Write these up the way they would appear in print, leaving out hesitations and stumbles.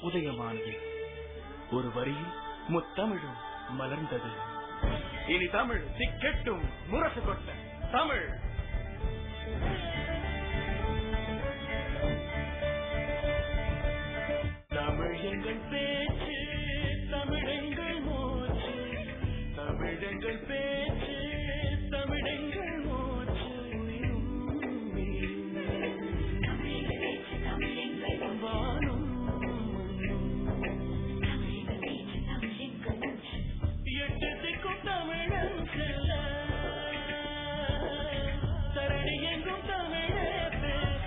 உதயமானது. ஒரு வரியில் முத்தமிழும் மலர்ந்தது. இனி தமிழ் திக்கெட்டும் முரசு கொட்ட தமிழ். தமிழ் எங்கள் பேச்சு, தமிழெங்கள் மூச்சு. தமிழ் எங்கள் பேச்சு, தமிழெங்கள் மூச்சு. வானும் எட்டத்திற்கும் தமிழன் செல்ல, தரணி எங்கும் தமிழே பேச.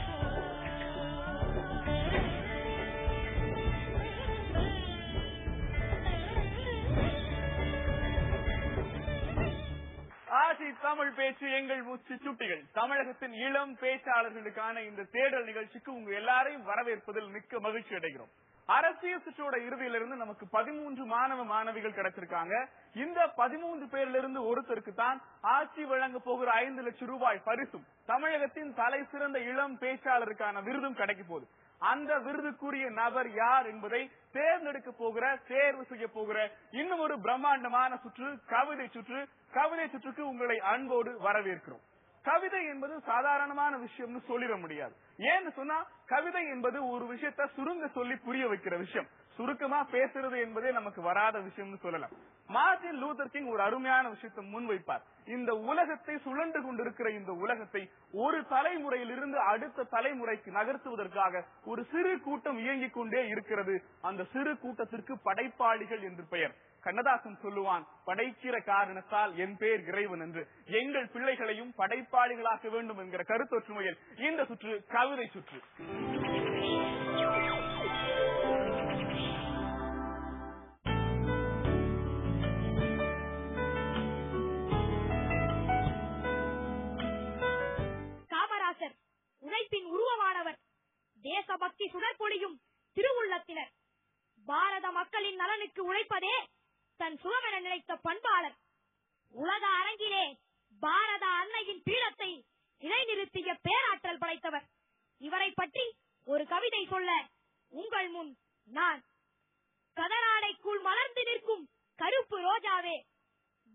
ஆசி தமிழ் பேச்சு எங்கள் மூச்சு சுட்டிகள். தமிழகத்தின் இளம் பேச்சாளர்களுக்கான இந்த தேடல் நிகழ்ச்சிக்கு உங்க எல்லாரையும் வரவேற்பதில் மிக்க மகிழ்ச்சி அடைகிறோம். அரசியல் சுற்றோட இறுதியிலிருந்து நமக்கு 13 மாணவ மாணவிகள் கிடைச்சிருக்காங்க. இந்த 13 பேரிலிருந்து ஒருத்தருக்கு தான் ஆட்சி வழங்க போகிற 5 லட்சம் ரூபாய் பரிசும் தமிழகத்தின் தலை சிறந்த இளம் பேச்சாளருக்கான விருதும் கிடைக்க போகுது. அந்த விருதுக்குரிய நபர் யார் என்பதை தேர்ந்தெடுக்க போகிற, தேர்வு செய்ய போகிற இன்னும் ஒரு பிரம்மாண்டமான சுற்று கவிதை சுற்று. கவிதை சுற்றுக்கு உங்களை அன்போடு வரவேற்கிறோம். கவிதை என்பது சாதாரணமான விஷயம்னு சொல்லிட முடியாது. ஏன்னு சொன்னா கவிதை என்பது ஒரு விஷயத்த சுருங்க சொல்லி புரிய வைக்கிற விஷயம். சுருக்கமா பேசுறது என்பதே நமக்கு வராத விஷயம்னு சொல்லலாம். மார்ட்டின் லூதர் கிங் ஒரு அருமையான விஷயத்தை முன்வைப்பார். இந்த உலகத்தை சுழன்று கொண்டிருக்கிற இந்த உலகத்தை ஒரு தலைமுறையிலிருந்து அடுத்த தலைமுறைக்கு நகர்த்துவதற்காக ஒரு சிறு கூட்டம் இயங்கிக் கொண்டே இருக்கிறது. அந்த சிறு கூட்டத்திற்கு படைப்பாளிகள் என்று பெயர். கண்ணதாசன் சொல்லுவான், படைக்கிற காரணத்தால் என் பேர் இறைவன் என்று. எங்கள் பிள்ளைகளையும் படைப்பாளிகளாக்க வேண்டும் என்கிற கருத்தொற்றுமையில் இந்த சுற்று கவிதை சுற்று. காமராசர் உழைப்பின் உருவமானவர். தேசபக்தி சுடற்பொழியும் திருவுள்ளத்தினர். பாரத மக்களின் நலனுக்கு உழைப்பதே தன் சுகமென நினைத்த பண்பாளர். உலக அரங்கிலே பாரத அன்னையின் பீடத்தை இடைநிறுத்திய பேராற்றல் படைத்தவர். இவரை பற்றி ஒரு கவிதை சொல்ல உங்கள் முன் நான். கதராடைக்குள் மலர்ந்து நிற்கும் கருப்பு ரோஜாவே,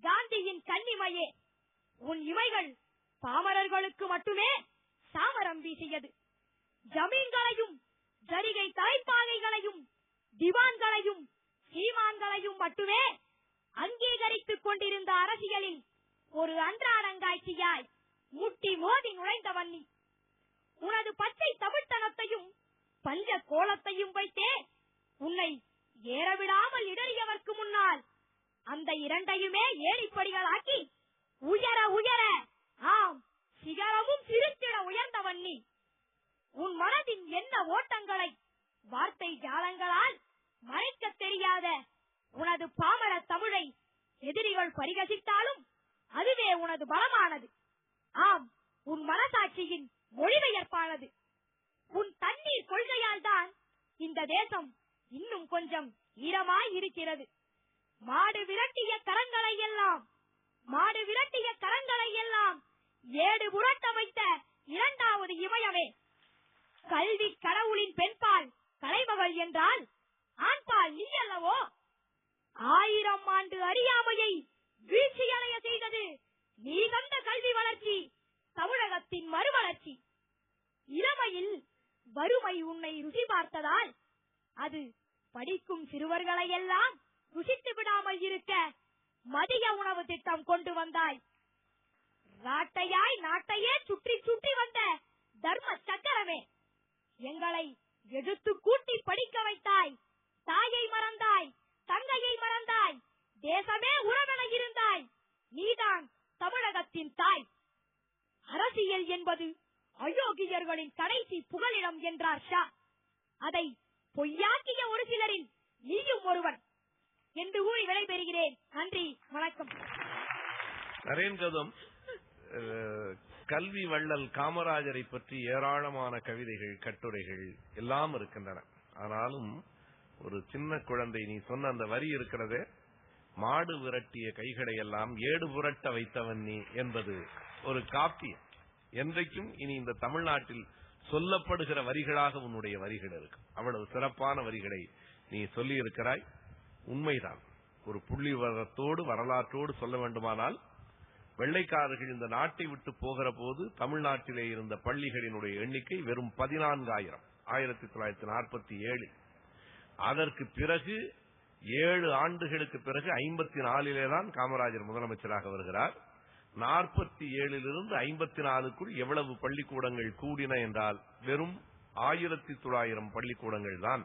காந்தியின் கன்னிமையே, உன் இமைகள் பாமரர்களுக்கு மட்டுமே சாமரம் வீசியது. ஜமீன்களையும் ஜரிகை தலைப்பாகைகளையும் திவான்களையும் சீமான்களையும் மட்டுமே அங்கீகரித்துக் கொண்டிருந்த அரசியலில் ஒரு அன்றாடங்காட்சியாய் முட்டி மோதி நுழைந்தவன் நீ. உனது பச்சை தமிழ்த்தனத்தையும் பஞ்ச கோலத்தையும் வைத்தே உன்னை ஏறவிடாமல் இடறியவர்க்கு முன்னால் அந்த இரண்டையுமே ஏணிப்படிகளாக்கி உயர உயர, ஆம் சிகரமும் சிரித்திட உயர்ந்தவன் நீ. உன் மனதின் என்ன ஓட்டங்களை வார்த்தை ஜாலங்களால் மறைக்க தெரியாத உனது பாமர தமிழை எதிரிகள் பரிகசித்தாலும் அதுவே உனது பலமானது. ஆம், உன் மனசாட்சியின் மொழிபெயர்ப்பானது. உன் தண்ணீர் கொள்கையால் தான் இந்த தேசம் இன்னும் கொஞ்சம் ஈரமாய் இருக்கிறது. மாடு விரட்டிய கரங்களை எல்லாம் ஏடு புரட்ட வைத்த இரண்டாவது இமயமே. கல்வி கடவுளின் பெண்பால் கலைமகள் என்றால் ஆண்பால் நீ அல்லவோ. 1000 ஆண்டு அறியாமையை வீழ்ச்சியடைய செய்தது நீ கண்ட கல்வி வளர்ச்சி, தமிழகத்தின் மறுவளர்ச்சி. இளமையில் வறுமை உன்னை ருசி பார்த்ததால் அது படிக்கும் சிறுவர்களை எல்லாம் ருசித்து விடாமல் இருக்க மதிய உணவு திட்டம் கொண்டு வந்தாய். ராட்டையாய் நாட்டையே சுற்றி சுற்றி வந்த தர்ம சக்கரமே, எங்களை எடுத்து கூட்டி படிக்க வைத்தாய். தாயை மறந்தாய், தங்கையை மறந்தாய், தேசமே உறவென இருந்தாய். நீதான் தமிழகத்தின் தாய். அரசியல் என்பது அயோக்கியர்களின் கடைசி புகலிடம் என்றார் ஷா. அதை பொய்யாக்கிய ஒரு சிலரில் நீயும் ஒருவன் என்று கூறி விடைபெறுகிறேன். நன்றி, வணக்கம். நரேன்கதம், கல்வி வள்ளல் காமராஜரை பற்றி ஏராளமான கவிதைகள், கட்டுரைகள் எல்லாம் இருக்கின்றன. ஆனாலும் ஒரு சின்ன குழந்தை நீ சொன்ன அந்த வரி இருக்கிறதே, மாடு விரட்டிய கைகளை எல்லாம் ஏடு புரட்ட வைத்தவன் நீ என்பது ஒரு காப்பியம். என்றைக்கும் இனி இந்த தமிழ்நாட்டில் சொல்லப்படுகிற வரிகளாக உன்னுடைய வரிகள் இருக்கும். அவ்வளவு சிறப்பான வரிகளை நீ சொல்லி இருக்கிறாய். உண்மைதான். ஒரு புள்ளி விவரத்தோடு வரலாற்றோடு சொல்ல வேண்டுமானால், வெள்ளைக்காரர்கள் இந்த நாட்டை விட்டு போகிற போது தமிழ்நாட்டிலே இருந்த பள்ளிகளினுடைய எண்ணிக்கை வெறும் 14,000, 1947. அதற்கு பிறகு 7 ஆண்டுகளுக்கு பிறகு 54 தான் காமராஜர் முதலமைச்சராக வருகிறார். 47 54க்குள் எவ்வளவு பள்ளிக்கூடங்கள் கூடின என்றால் வெறும் 1900 பள்ளிக்கூடங்கள் தான்.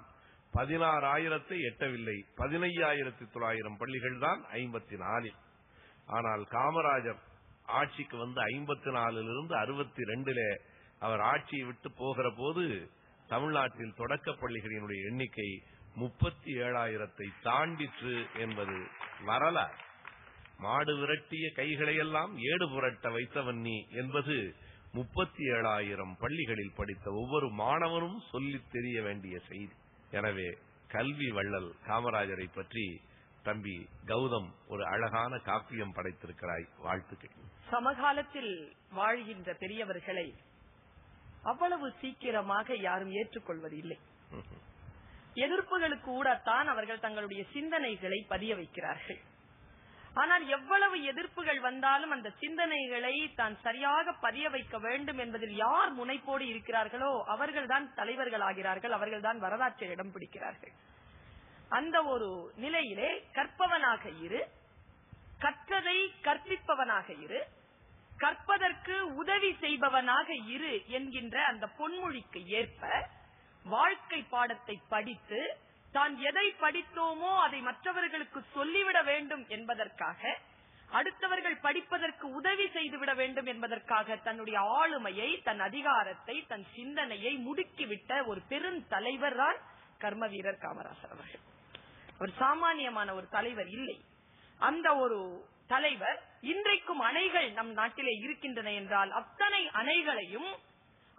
16,000 எட்டவில்லை. 15,900 பள்ளிகள் தான் 54. ஆனால் காமராஜர் ஆட்சிக்கு வந்து 54 62 அவர் ஆட்சியை விட்டு போகிற போது தமிழ்நாட்டில் தொடக்க பள்ளிகளினுடைய எண்ணிக்கை 37,000 தாண்டிற்று என்பது வரலாறு. மாடு விரட்டிய கைகளையெல்லாம் ஏடு புரட்ட வைத்தவன் நீ என்பது 37,000 பள்ளிகளில் படித்த ஒவ்வொரு மாணவனும் சொல்லித் தெரிய வேண்டிய செய்தி. எனவே கல்வி வள்ளல் காமராஜரை பற்றி தம்பி கௌதம் ஒரு அழகான காப்பியம் படைத்திருக்கிறாய். வாழ்த்துக்கள். சமகாலத்தில் வாழ்கின்ற பெரியவர்களை அவ்வளவு சீக்கிரமாக யாரும் ஏற்றுக்கொள்வதில்லை. எதிர்ப்புகளுக்கு கூடத்தான் அவர்கள் தங்களுடைய சிந்தனைகளை பதிய வைக்கிறார்கள். ஆனால் எவ்வளவு எதிர்ப்புகள் வந்தாலும் அந்த சிந்தனைகளை தான் சரியாக பதிய வைக்க வேண்டும் என்பதில் யார் முனைப்போடு இருக்கிறார்களோ அவர்கள்தான் தலைவர்கள் ஆகிறார்கள். அவர்கள்தான் வரலாற்றில் இடம் பிடிக்கிறார்கள். அந்த ஒரு நிலையிலே கற்பவனாக இரு, கற்றதை கற்பிப்பவனாக இரு, கற்பதற்கு உதவி செய்பவனாக இரு என்கின்ற அந்த பொன்மொழிக்கு ஏற்ப வாழ்க்கை பாடத்தை படித்து தான் எதை படித்தோமோ அதை மற்றவர்களுக்கு சொல்லிவிட வேண்டும் என்பதற்காக, அடுத்தவர்கள் படிப்பதற்கு உதவி செய்துவிட வேண்டும் என்பதற்காக தன்னுடைய ஆளுமையை, தன் அதிகாரத்தை, தன் சிந்தனையை முடுக்கிவிட்ட ஒரு பெருந்தலைவர் தான் கர்ம வீரர் காமராசர் அவர்கள். அவர் சாமானியமான ஒரு தலைவர் இல்லை. அந்த ஒரு தலைவர் இன்றைக்கும் அணைகள் நம் நாட்டிலே இருக்கின்றன என்றால் அத்தனை அணைகளையும்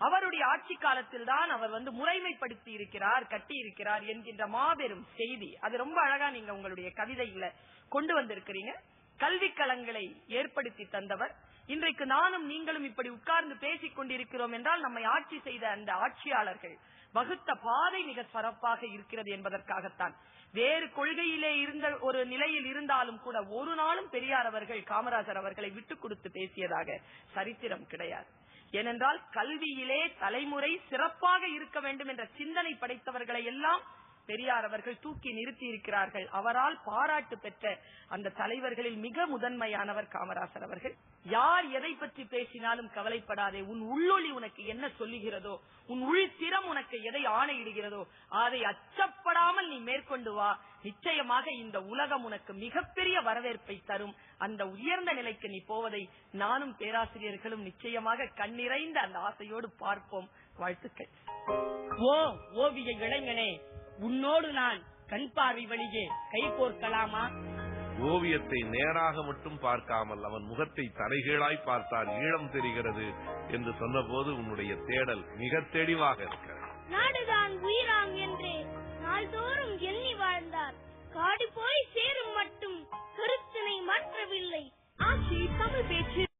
அவருடைய ஆட்சி காலத்தில் தான் அவர் முறைமைப்படுத்தி இருக்கிறார், கட்டி இருக்கிறார் என்கின்ற மாபெரும் செய்தி. அது ரொம்ப அழகா நீங்க உங்களுடைய கவிதையில கொண்டு வந்திருக்கிறீங்க. கல்விக்களங்களை ஏற்படுத்தி தந்தவர். இன்றைக்கு நானும் நீங்களும் இப்படி உட்கார்ந்து பேசிக் கொண்டிருக்கிறோம் என்றால் நம்மை ஆட்சி செய்த அந்த ஆட்சியாளர்கள் வகுத்த பாதை மிக சிறப்பாக இருக்கிறது என்பதற்காகத்தான். வேறு கொள்கையிலே இருந்த ஒரு நிலையில் இருந்தாலும் கூட ஒரு நாளும் பெரியார் அவர்கள் காமராஜர் அவர்களை விட்டுக் கொடுத்து பேசியதாக சரித்திரம் கிடையாது. ஏனென்றால் கல்வியிலே தலைமுறை சிறப்பாக இருக்க வேண்டும் என்ற சிந்தனை படைத்தவர்களை எல்லாம் பெரியார் அவர்கள் தூக்கி நிறுத்தி இருக்கிறார்கள். அவரால் பாராட்டு பெற்ற அந்த தலைவர்களில் மிக முதன்மையானவர் காமராசர் அவர்கள். யார் எதை பற்றி பேசினாலும் கவலைப்படாதே. உன் உள்ளொளி உனக்கு என்ன சொல்லுகிறதோ, உன் உள்திறம் உனக்கு எதை ஆணையிடுகிறதோ அதை அச்சப்படாமல் நீ மேற்கொண்டு வா. நிச்சயமாக இந்த உலகம் உனக்கு மிகப்பெரிய வரவேற்பை தரும். அந்த உயர்ந்த நிலைக்கு நீ போவதை நானும் பேராசிரியர்களும் நிச்சயமாக கண்ணிறைந்த அந்த ஆசையோடு பார்ப்போம். வாழ்த்துக்கள். ஓ ஓவிய இளைஞனே, உன்னோடு நான் கண் பார்வை வழியே கை கோர்க்கலாமா? ஓவியத்தை நேராக மட்டும் பார்க்காமல் அவன் முகத்தை தலைகீழாய் பார்த்தால் ஈழம் தெரிகிறது என்று சொன்னபோது உன்னுடைய தேடல் மிக தெளிவாக இருக்கிறது. நாடுதான் உயிராம் என்றே நாள்தோறும் எண்ணி வாழ்ந்தார். காடு போய் சேரும் மட்டும் கருத்தினை மாற்றவில்லை. ஆட்சி தமிழ் பேச்சு